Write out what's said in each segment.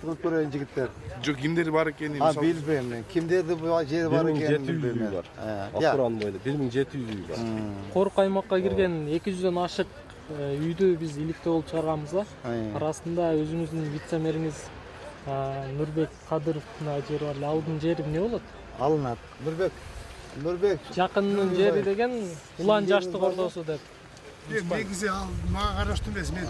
кылып көрөйүн жигиттер. Жок, кимдер бар экенин Билбейм мен. Кимдерди бу жери бар экенин 1700 билбейм. үй бар. Акуран боюнда 1700 үй бар. Корк аймакка кирген 200дөн ашык үйдү биз иликтөө болуп чыгарганбыз да. Арасында өзүңүздүн вице-мэриңиз Нурбек Кадыровдун жери бар. Алдын жери эмне болот? Алынат. Нурбек. Жакындын жери деген улан жаштык ортосу деп. Негизи ал мага караштуу эмес, мен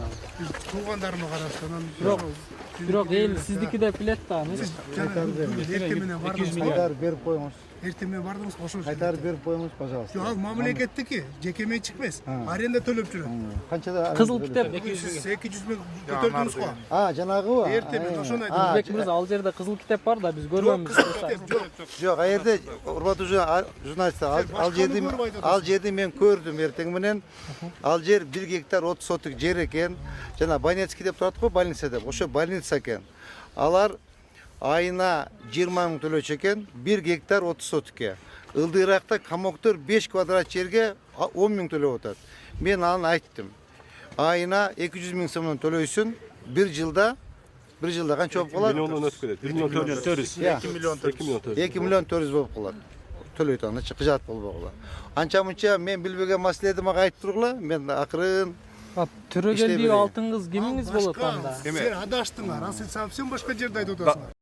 туугандарыма караштуу. Бирок эл сиздики деп билет да. Эртең менен бардыңыз. Кайтарып берип коюңуз. Эртең менен бардыңыз, ошол. Кайтарып берип коюңуз, пожалуйста. Жок, ал мамлекеттики, жеке менчик эмес. Аренда төлөп жүрөт. Канчада? Кызыл китеп 200 миң көтөрдүңүз го. Жанагыбы? Эртең менен ошону айтып. Нурбек мырза, ал жерде кызыл китеп бар да, биз көрбөйбүз. Жок, а жерде урматтуу журналисттер, ал жерди мен көрдүм эртең менен. Ал жер 1 гектар 30 соток жер экен. Жана Банецкий деп турат го, больница деп. Ошо больница экен. Алар айына 20 мың төлөчү экен, 1 гектар 30 сотокке. Ылдыракта комоктор 5 квадрат жерге 10 мың төлөп атат. Мен аны айттым. Айына 200 мың сомдон төлөйсүн, 1 жылда канча болуп калат? Миллиондон өтүп кетет. 1 миллион 400. 2 миллион 400 болуп калат. Төлөйт аны, кыжат болбогула. Анча-мынча мен билбеген маселеди мага айтып тургула, мен акырын Төрөгелдүү алтын кыз кимиңиз болот анда? Сен адаштыңар, сен башка жерде айтып атасың.